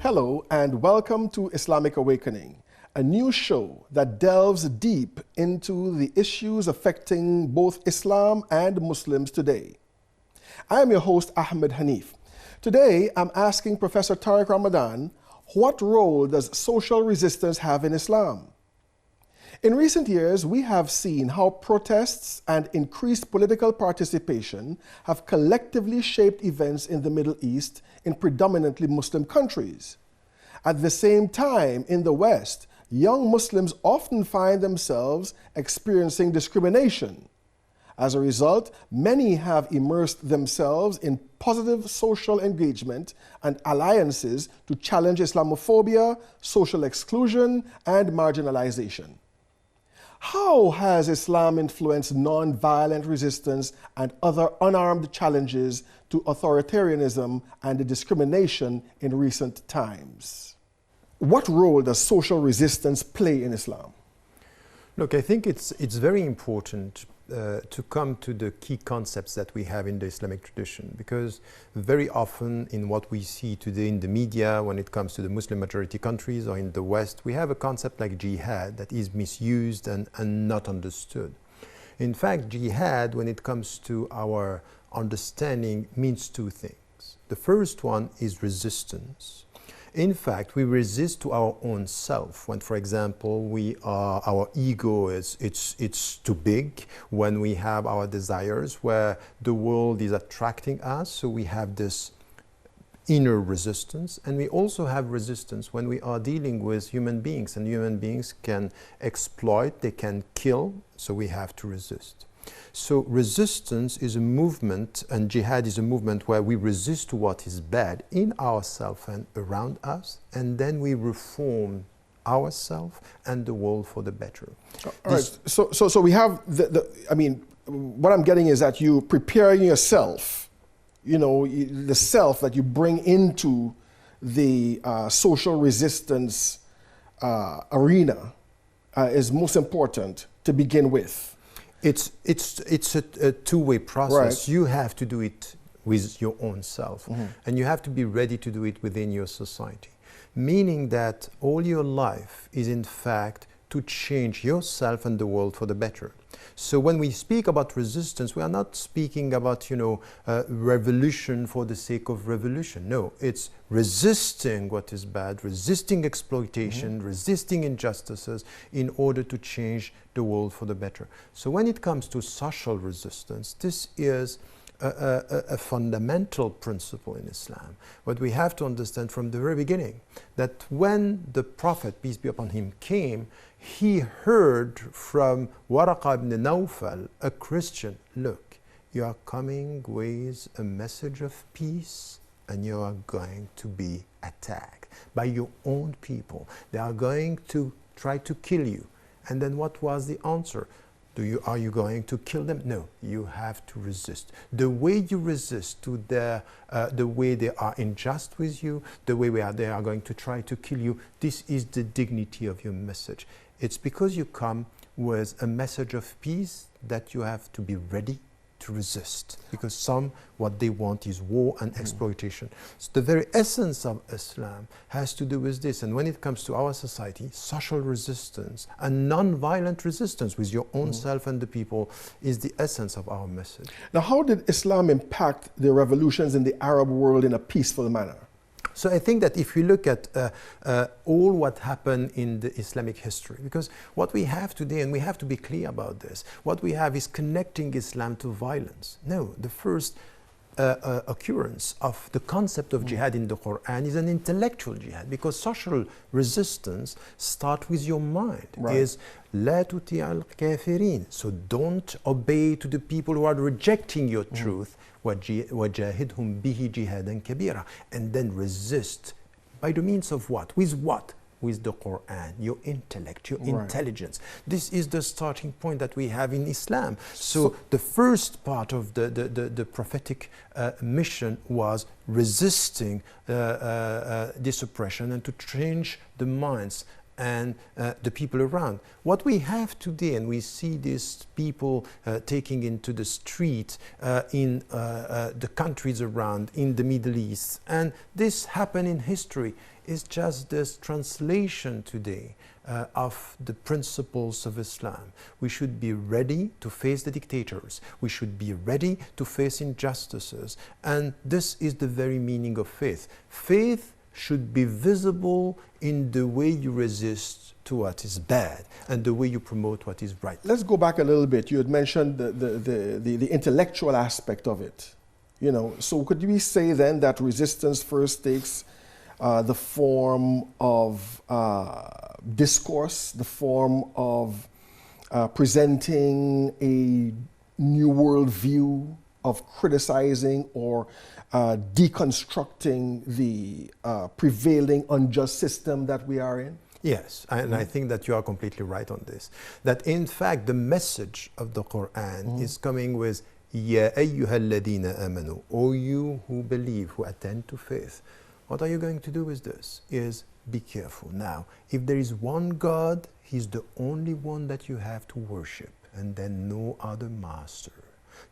Hello and welcome to Islamic Awakening, a new show that delves deep into the issues affecting both Islam and Muslims today. I am your host, Ahmed Hanif. Today, I'm asking Professor Tariq Ramadan, what role does social resistance have in Islam? In recent years, we have seen how protests and increased political participation have collectively shaped events in the Middle East in predominantly Muslim countries. At the same time, in the West, young Muslims often find themselves experiencing discrimination. As a result, many have immersed themselves in positive social engagement and alliances to challenge Islamophobia, social exclusion, and marginalization. How has Islam influenced non-violent resistance and other unarmed challenges to authoritarianism and discrimination in recent times? What role does social resistance play in Islam? Look, I think it's very important to come to the key concepts that we have in the Islamic tradition, because very often in what we see today in the media, when it comes to the Muslim majority countries or in the West, we have a concept like jihad that is misused and not understood. In fact, jihad, when it comes to our understanding, means two things. The first one is resistance. In fact, we resist to our own self when, for example, our ego it's too big, when we have our desires, where the world is attracting us, so we have this inner resistance. And we also have resistance when we are dealing with human beings, and human beings can exploit, they can kill, so we have to resist. So resistance is a movement, and jihad is a movement where we resist to what is bad in ourselves and around us, and then we reform ourselves and the world for the better. All right. So we have what I'm getting is that you preparing yourself, the self that you bring into the social resistance arena is most important to begin with. It's a two-way process. Right. You have to do it with your own self, and you have to be ready to do it within your society. Meaning that all your life is in fact to change yourself and the world for the better. So when we speak about resistance, we are not speaking about, revolution for the sake of revolution. No, it's resisting what is bad, resisting exploitation, resisting injustices in order to change the world for the better. So when it comes to social resistance, this is a fundamental principle in Islam. What we have to understand from the very beginning, that when the Prophet, peace be upon him, came, he heard from Waraqa ibn Nawfal, a Christian, look, you are coming with a message of peace and you are going to be attacked by your own people. They are going to try to kill you. And then what was the answer? Are you going to kill them? No, you have to resist. The way you resist to the way they are unjust with you, the way they are going to try to kill you, this is the dignity of your message. It's because you come with a message of peace that you have to be ready to resist, because what they want is war and exploitation. So the very essence of Islam has to do with this. And when it comes to our society, social resistance and non-violent resistance with your own self and the people is the essence of our message. Now, how did Islam impact the revolutions in the Arab world in a peaceful manner? So I think that if you look at all what happened in the Islamic history, because what we have today, and we have to be clear about this, what we have is connecting Islam to violence. No, the first occurrence of the concept of jihad in the Quran is an intellectual jihad, because social resistance starts with your mind. Right. Is la tuti' al-kafirin. So don't obey to the people who are rejecting your truth. وَجَاهِدْهُمْ بِهِ جِهَادًا كَبِيرًا. And then resist by the means of what? With what? With the Quran, your intellect, your intelligence. This is the starting point that we have in Islam. So the first part of the prophetic mission was resisting this oppression and to change the minds and the people around. What we have today, and we see these people taking into the street in the countries around, in the Middle East, and this happened in history, is just this translation today of the principles of Islam. We should be ready to face the dictators. We should be ready to face injustices. And this is the very meaning of faith. Faith should be visible in the way you resist to what is bad and the way you promote what is right. Let's go back a little bit. You had mentioned the intellectual aspect of it. You know, so could we say then that resistance first takes the form of discourse, the form of presenting a new world view, of criticizing or deconstructing the prevailing unjust system that we are in? Yes, and I think that you are completely right on this. That in fact the message of the Quran is coming with Ya ayyuhal ladina amanu, O you who believe, who attend to faith. What are you going to do with this? Is be careful. Now, if there is one God, He's the only one that you have to worship, and then no other master,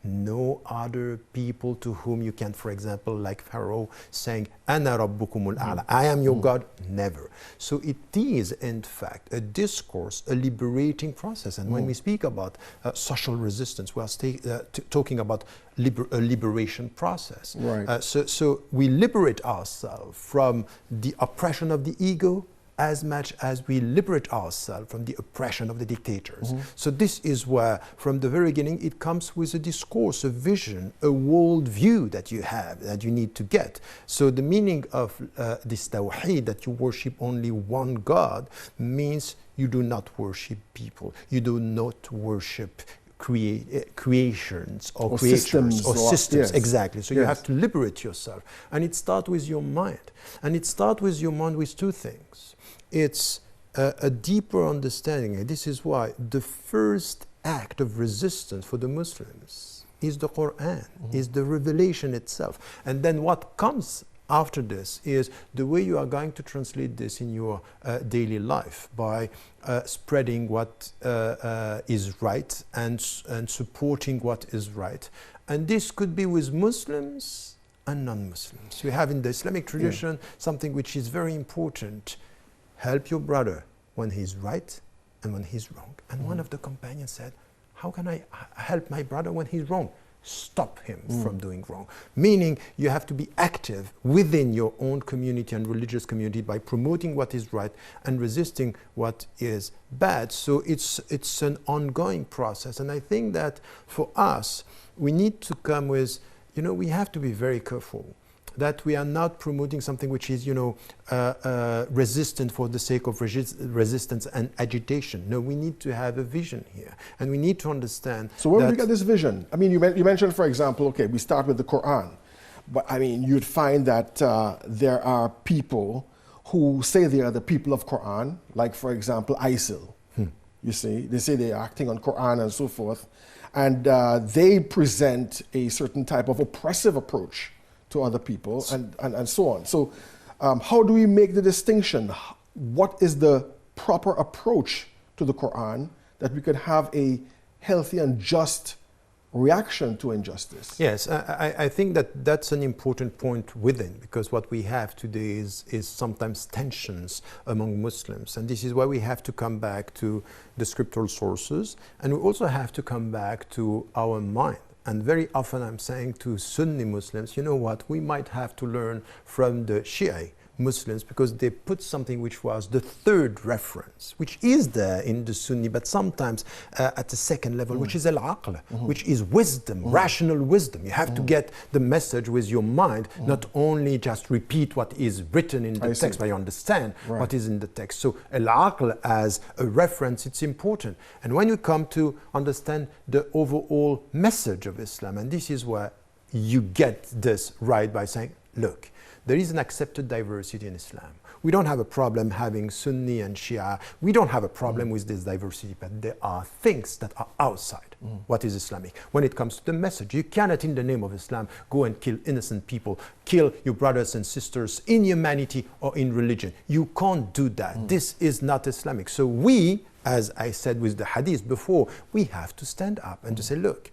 no other people to whom you can, for example, like Pharaoh saying, Ana rabbukumul a'la, I am your God, never. So it is, in fact, a discourse, a liberating process. And when we speak about social resistance, we are talking about a liberation process. Right. So we liberate ourselves from the oppression of the ego, as much as we liberate ourselves from the oppression of the dictators. So this is where, from the very beginning, it comes with a discourse, a vision, a world view that you have, that you need to get. So the meaning of this tawheed, that you worship only one God, means you do not worship people. You do not worship creations or creatures or systems. Yes. Exactly. So you have to liberate yourself. And it starts with your mind. And it starts with your mind with two things. It's a deeper understanding. And this is why the first act of resistance for the Muslims is the Quran, is the revelation itself. And then what comes after this is the way you are going to translate this in your daily life by spreading what is right and supporting what is right. And this could be with Muslims and non-Muslims. We have in the Islamic tradition something which is very important. Help your brother when he's right and when he's wrong. And one of the companions said, how can I help my brother when he's wrong? Stop him from doing wrong. Meaning you have to be active within your own community and religious community by promoting what is right and resisting what is bad. So it's an ongoing process. And I think that for us, we need to come with, we have to be very careful that we are not promoting something which is, resistant for the sake of resistance and agitation. No, we need to have a vision here. And we need to understand. So where do we get this vision? I mean, you mentioned, for example, okay, we start with the Quran. But I mean, you'd find that there are people who say they are the people of Quran, like, for example, ISIL. You see, they say they're acting on Quran and so forth. And they present a certain type of oppressive approach to other people and so on. So how do we make the distinction? What is the proper approach to the Quran that we could have a healthy and just reaction to injustice? Yes, I think that that's an important point within, because what we have today is sometimes tensions among Muslims. And this is why we have to come back to the scriptural sources, and we also have to come back to our mind. And very often I'm saying to Sunni Muslims, you know what, we might have to learn from the Shia Muslims, because they put something which was the third reference, which is there in the Sunni, but sometimes at the second level, which is al-aql, which is wisdom, rational wisdom. You have to get the message with your mind, not only just repeat what is written in the text, but you understand what is in the text. So al-aql as a reference, it's important. And when you come to understand the overall message of Islam, and this is where you get this right by saying, look, there is an accepted diversity in Islam. We don't have a problem having Sunni and Shia. We don't have a problem with this diversity, but there are things that are outside what is Islamic. When it comes to the message, you cannot, in the name of Islam, go and kill innocent people, kill your brothers and sisters in humanity or in religion. You can't do that. This is not Islamic. So we, as I said with the hadith before, we have to stand up and to say, look,